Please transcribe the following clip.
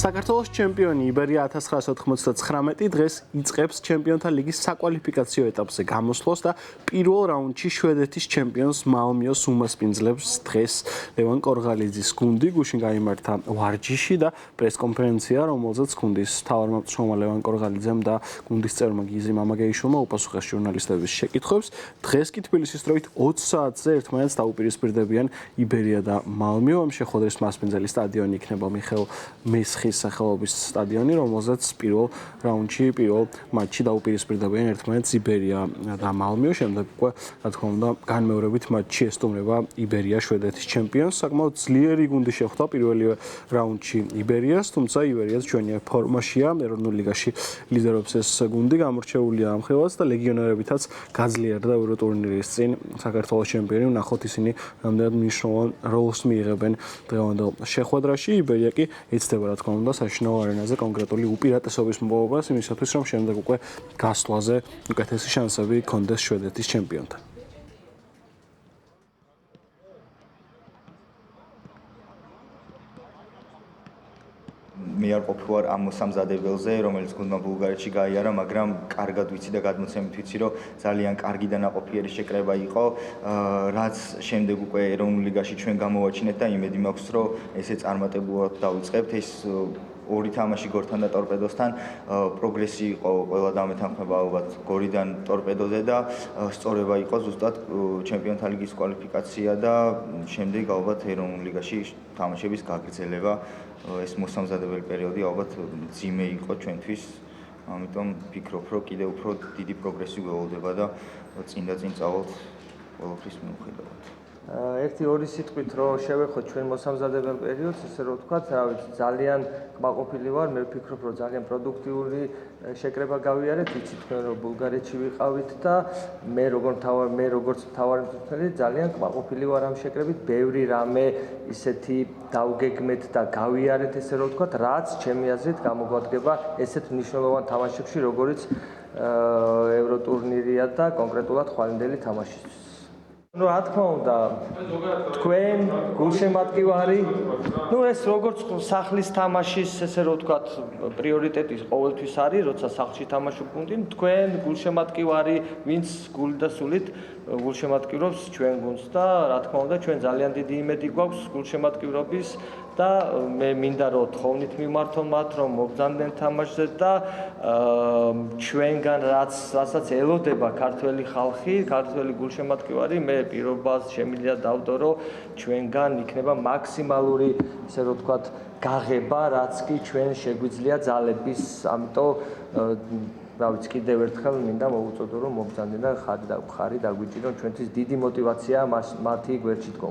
საქართველოს ჩემპიონი იბერია 1999 დღეს იწყებს ჩემპიონთა ლიგის საკვალიფიკაციო ეტაპზე გამოსვლას და პირველ რაუნდში შვედეთის ჩემპიონს მალმიოს უმასპინძლებს დღეს ლევან კორღალიძის გუნდი გუშინ გაიმართა ვარჯიში და პრესკონფერენცია, რომელზეც გუნდის მთავარმომწვევმა ლევან კორღალიძემ და გუნდის წევრმა გიზი მამაგეიშვილმა უპასუხეს ჟურნალისტების შეკითხვებს. დღეს კი თბილისის დროით 20 საათზე ერთმანეთს დაუპირისპირდებიან იბერია და მალმიო. ამ შეხვედრის მასპინძელი სტადიონი იქნება მიხეილ მესხის სახელობის სტადიონი, რომელზეც პირველ რაუნდში, პირველ მატჩში დაუპირისპირდებიან ერთმანეთს იბერია და მალმიო. შემდეგ უკვე, რა თქმა უნდა, განმეორებით მატჩი ესტუმრება იბერია შვედეთის ჩემპიონს. საკმაოდ ძლიერი გუნდი შეხვდა პირველივე რაუნდში იბერიას, თუმცა იბერიაც ჩვენია ფორმაშია, ეროვნულ ლიგაში ლიდერობს ეს გუნდი, გამორჩეულია ამ ხელას და ლეგიონერებითაც გაძლიერდა ევროტურნირის წინ საქართველოს ჩემპიონი. ვნახოთ ისინი რამდენად მნიშვნელოვან როლს მიიღებენ დღევანდელ შეხვედრაში. იბერია კი იცდება, რა თქმა უნდა, საშინაო არენაზე კონკრეტული უპირატესობის მოპოვებას იმისათვის, რომ შემდეგ უკვე გასვლაზე უკეთესი შანსები ჰქონდეს შვედეთის ჩემპიონთან. მე არ ყოფილვარ ამ მოსამზადებელზე, რომელიც გუნდმა ბულგარეთში გაიარა, მაგრამ კარგად ვიცი და გადმოცემით ვიცი, რომ ძალიან კარგი და ნაყოფიერი შეკრება იყო, რაც შემდეგ უკვე ეროვნულ ლიგაში ჩვენ გამოვაჩინეთ და იმედი მაქვს, რომ ესე წარმატებულად დავიწყებთ. ეს ორი თამაში გორთან და ტორპედოსთან პროგრესი იყო ყველა დამეთანხმება ალბათ გორიდან ტორპედოზე და სწორება იყო ზუსტად ჩემპიონთა ლიგის კვალიფიკაცია და შემდეგ ალბათ ეროვნულ ლიგაში თამაშების გაგრძელება. ეს მოსამზადებელი პერიოდი ალბათ ძიმე იყო ჩვენთვის, ამიტომ ვფიქრობ, რომ კიდევ უფრო დიდი პროგრესი გველოდება და წინ და წინ წავალთ ყველაფრის მიუხედავად. ერთი-ორი სიტყვით რომ შევეხოთ ჩვენ მოსამზადებელ პერიოდს, ესე რომ ვთქვათ, რა ვიცი, ძალიან კმაყოფილი ვარ, მე ვფიქრობ, რომ ძალიან პროდუქტიული შეკრება გავიარეთ, ვიცი თქვენ რომ ბულგარეთში ვიყავით და მე როგორც მთავარი მწვრთნელი ძალიან კმაყოფილი ვარ ამ შეკრებით, ბევრი რამე ისეთი დავგეგმეთ და გავიარეთ, ესე რომ ვთქვათ, რაც ჩემი აზრით გამოგვადგება ესეთ მნიშვნელოვან თამაშებში, როგორიც ევროტურნირია და კონკრეტულად ხვალინდელი თამაშისთვის. რა თქმა უნდა, თქვენ გულშემატკივარი, ეს როგორც სახლის თამაშის, ესე რომ ვთქვათ, პრიორიტეტი ყოველთვის არის, როცა სახლში თამაშობ გუნდი, თქვენ გულშემატკივარი, ვინც გული და სულით გულშემატკივრობს ჩვენ გუნდს და რა თქმა უნდა, ჩვენ ძალიან დიდი იმედი გვაქვს გულშემატკივრობის და მე მინდა რომ თხოვნით მიმართონ მათ, რომ მობრძანდნენ თამაშზე და ჩვენგან რასაც ელოდება ქართველი ხალხი, ქართველი გულშემატკივარი, მე პირობას შემიძლია დავდო, რომ ჩვენგან იქნება მაქსიმალური, ესე რომ ვთქვათ, გაღება, რაც კი ჩვენ შეგვიძლია ძალების, ამიტომ რა ვიცი, კიდევ ერთხელ მინდა მოვუწოდო, რომ მობრძანდნენ და ხარი დაგვიჭირონ, ჩვენთვის დიდი мотиваცია მათი გვერდში დგომა.